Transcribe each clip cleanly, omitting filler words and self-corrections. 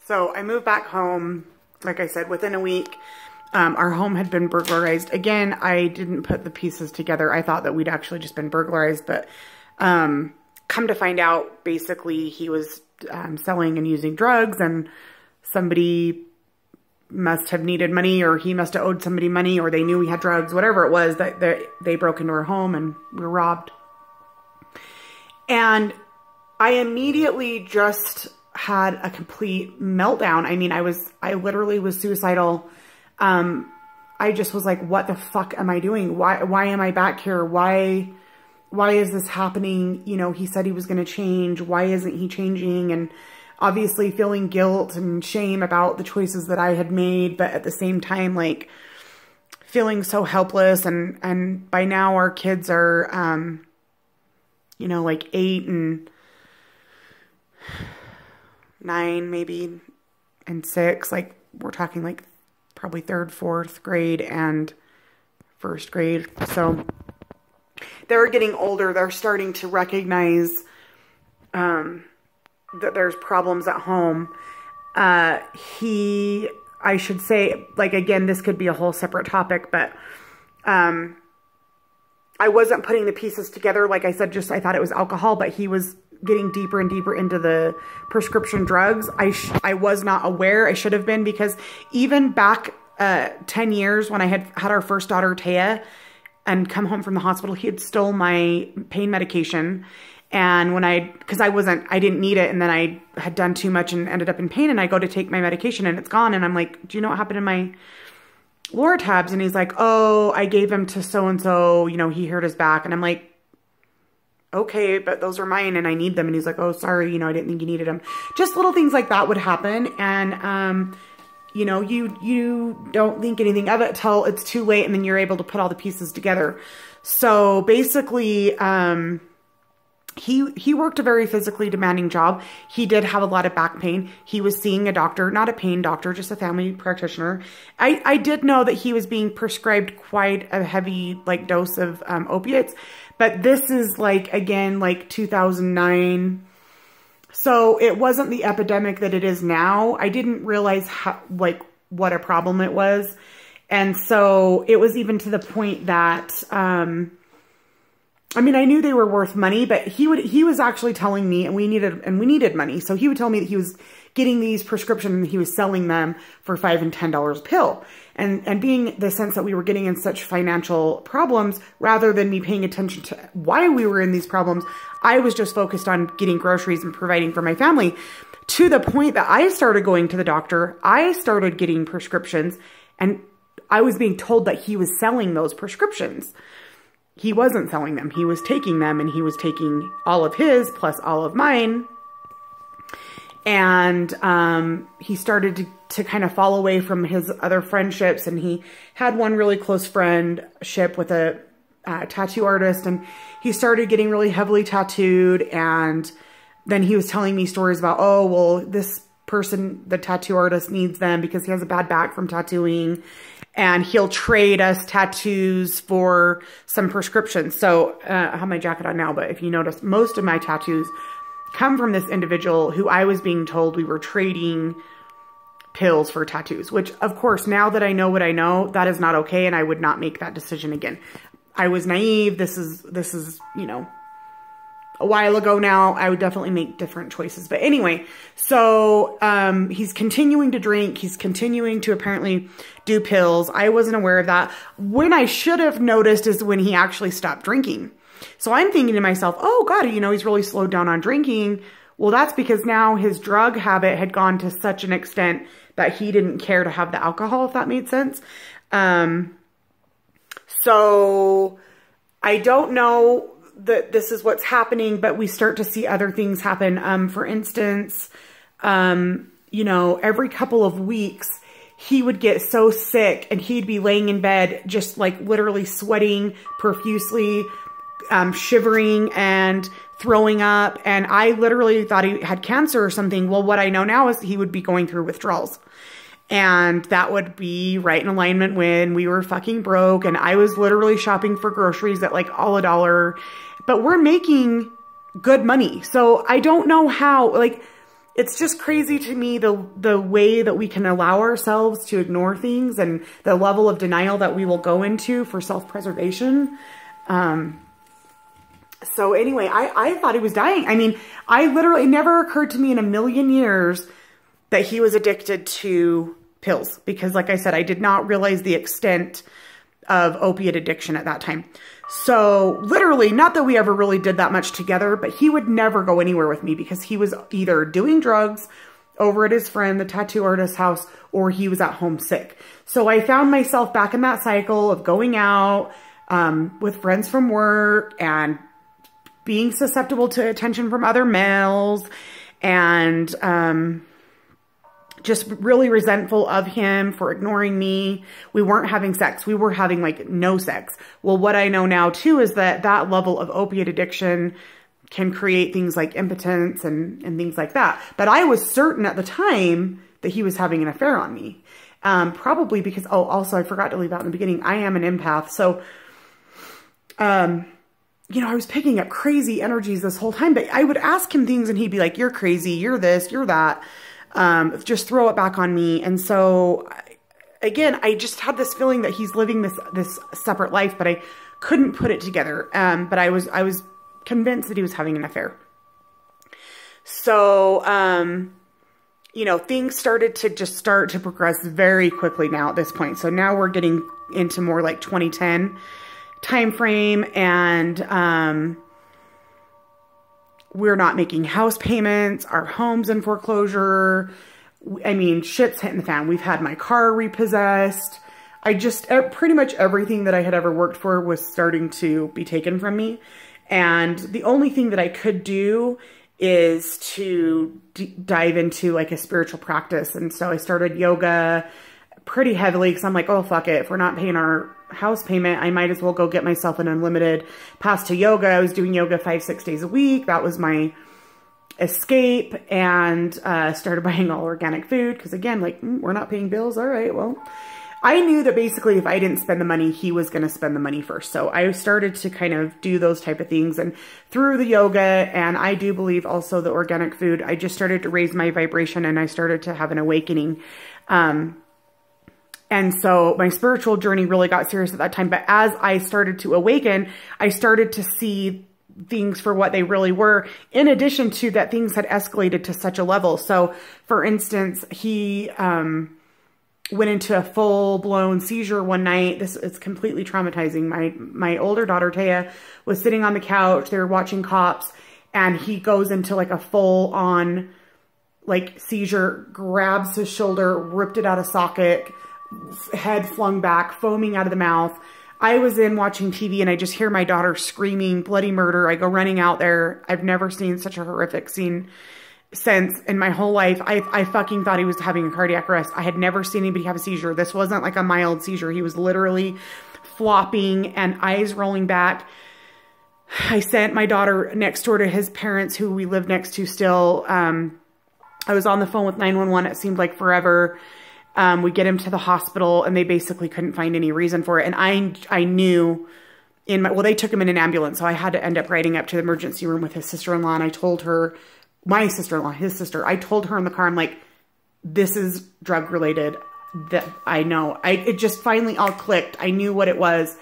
So I moved back home, like I said, within a week. Our home had been burglarized. Again, I didn't put the pieces together. I thought that we'd actually just been burglarized, but come to find out, basically he was selling and using drugs, and somebody must have needed money, or he must have owed somebody money, or they knew we had drugs, whatever it was, that they broke into our home and we were robbed. And I immediately just had a complete meltdown. I mean, I literally was suicidal. I just was like, what the fuck am I doing? Why am I back here? Why is this happening? You know, he said he was going to change. Why isn't he changing? And obviously feeling guilt and shame about the choices that I had made, but at the same time, like, feeling so helpless. And by now our kids are, you know, like 8 and 9 maybe, and 6. Like, we're talking like probably 3rd, 4th grade and 1st grade. So they're getting older. They're starting to recognize that there's problems at home. I should say, like, again, this could be a whole separate topic, but I wasn't putting the pieces together. Like I said, I thought it was alcohol, but he was getting deeper and deeper into the prescription drugs. I was not aware. I should have been, because even back 10 years when I had our first daughter, Taya, and come home from the hospital, he had stole my pain medication. And because I didn't need it, and then I had done too much and ended up in pain, and I go to take my medication and it's gone. And I'm like, do you know what happened to my Lortabs? And he's like, oh, I gave him to so-and-so, you know, he hurt his back. And I'm like, okay, but those are mine and I need them. And he's like, oh, sorry, you know, I didn't think you needed them. Just little things like that would happen. And, you know, you don't think anything of it till it's too late, and then you're able to put all the pieces together. So basically, he worked a very physically demanding job. He did have a lot of back pain. He was seeing a doctor, not a pain doctor, just a family practitioner. I did know that he was being prescribed quite a heavy, like, dose of opiates, but this is like, again, like 2009. So it wasn't the epidemic that it is now. I didn't realize what a problem it was. And so it was even to the point that, I mean, I knew they were worth money, but he was actually telling me, and we needed money. So he would tell me that he was getting these prescriptions and he was selling them for $5 and $10 a pill. And being the sense that we were getting in such financial problems, rather than me paying attention to why we were in these problems, I was just focused on getting groceries and providing for my family, to the point that I started going to the doctor. I started getting prescriptions, and I was being told that he was selling those prescriptions. He wasn't selling them. He was taking them, and he was taking all of his plus all of mine. And he started to kind of fall away from his other friendships. And he had one really close friendship with a tattoo artist. And he started getting really heavily tattooed. And then he was telling me stories about, oh, well, this person, the tattoo artist, needs them because he has a bad back from tattooing. And he'll trade us tattoos for some prescriptions. So I have my jacket on now, but if you notice, most of my tattoos come from this individual who I was being told we were trading pills for tattoos, which, of course, now that I know what I know, that is not okay, and I would not make that decision again. I was naive. This is, you know, a while ago now. I would definitely make different choices. But anyway, so he's continuing to drink. He's continuing to apparently do pills. I wasn't aware of that. When I should have noticed is when he actually stopped drinking. So I'm thinking to myself, oh God, you know, he's really slowed down on drinking. Well, that's because now his drug habit had gone to such an extent that he didn't care to have the alcohol, if that made sense. So I don't know that this is what's happening, but we start to see other things happen. For instance, you know, every couple of weeks, he would get so sick and he'd be laying in bed, just like literally sweating profusely, shivering and throwing up. And I literally thought he had cancer or something. Well, what I know now is he would be going through withdrawals. And that would be right in alignment when we were fucking broke. And I was literally shopping for groceries at like all $1. But we're making good money. So I don't know how, like, it's just crazy to me the way that we can allow ourselves to ignore things and the level of denial that we will go into for self-preservation. So anyway, I thought he was dying. I mean, it never occurred to me in a million years that he was addicted to pills, because like I said, I did not realize the extent of opiate addiction at that time. So literally, not that we ever really did that much together, but he would never go anywhere with me because he was either doing drugs over at his friend, the tattoo artist's house, or he was at home sick. So I found myself back in that cycle of going out with friends from work and being susceptible to attention from other males, and just really resentful of him for ignoring me. We weren't having sex. We were having like no sex. Well, what I know now too is that that level of opiate addiction can create things like impotence and things like that. But I was certain at the time that he was having an affair on me. Probably because, oh, also I forgot to leave out in the beginning, I am an empath. So, you know, I was picking up crazy energies this whole time, but I would ask him things and he'd be like, you're crazy, you're this, you're that. Just throw it back on me. And so again, I just had this feeling that he's living this separate life, but I couldn't put it together. But I was convinced that he was having an affair. So, you know, things started to progress very quickly now at this point. So now we're getting into more like 2010 time frame, and, we're not making house payments. Our home's in foreclosure. I mean, shit's hitting the fan. We've had my car repossessed. Pretty much everything that I had ever worked for was starting to be taken from me. And the only thing that I could do is to dive into like a spiritual practice. And so I started yoga pretty heavily because I'm like, oh, fuck it. If we're not paying our house payment, I might as well go get myself an unlimited pass to yoga. I was doing yoga 5-6 days a week. That was my escape, and started buying all organic food because again, like, we're not paying bills. All right, well, I knew that basically if I didn't spend the money, he was going to spend the money first. So I started to kind of do those type of things, and through the yoga, and I do believe also the organic food, I just started to raise my vibration and I started to have an awakening. And so my spiritual journey really got serious at that time. But as I started to awaken, I started to see things for what they really were, in addition to that things had escalated to such a level. So for instance, he went into a full-blown seizure one night. It's completely traumatizing. My older daughter, Taya, was sitting on the couch. They were watching Cops, and he goes into like a full-on like seizure, grabs his shoulder, ripped it out of socket, head flung back, foaming out of the mouth. I was in watching TV and I just hear my daughter screaming bloody murder. I go running out there. I've never seen such a horrific scene since in my whole life. I fucking thought he was having a cardiac arrest. I had never seen anybody have a seizure. This wasn't like a mild seizure. He was literally flopping and eyes rolling back. I sent my daughter next door to his parents, who we live next to still. I was on the phone with 911. It seemed like forever. We get him to the hospital and they basically couldn't find any reason for it. And I knew well, they took him in an ambulance. So I had to end up riding up to the emergency room with his sister-in-law. And I told her, my sister-in-law, his sister, I told her in the car, I'm like, this is drug related. That I know. It just finally all clicked. I knew what it was.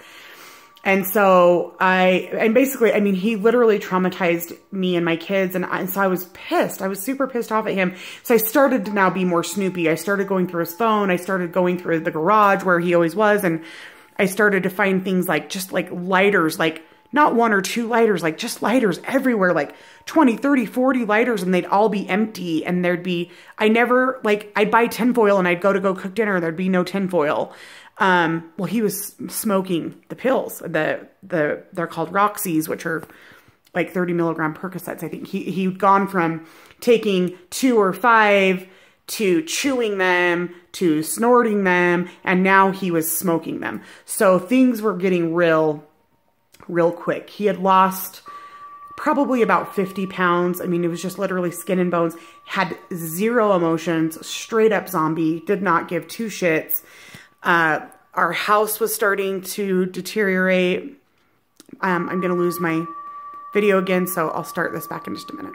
And so basically, I mean, he literally traumatized me and my kids. And so I was pissed. I was super pissed off at him. So I started to now be more snoopy. I started going through his phone. I started going through the garage where he always was. And I started to find things like, just like lighters, like not 1 or 2 lighters, like just lighters everywhere, like 20, 30, 40 lighters. And they'd all be empty. And there'd be, I'd buy tinfoil and I'd go cook dinner. And there'd be no tinfoil. Well, he was smoking the pills, they're called Roxy's, which are like 30 milligram Percocets. I think he'd gone from taking 2 or 5 to chewing them to snorting them. And now he was smoking them. So things were getting real quick. He had lost probably about 50 pounds. I mean, it was just literally skin and bones, had 0 emotions, straight up zombie, did not give 2 shits. Our house was starting to deteriorate. I'm going to lose my video again, so I'll start this back in just a minute.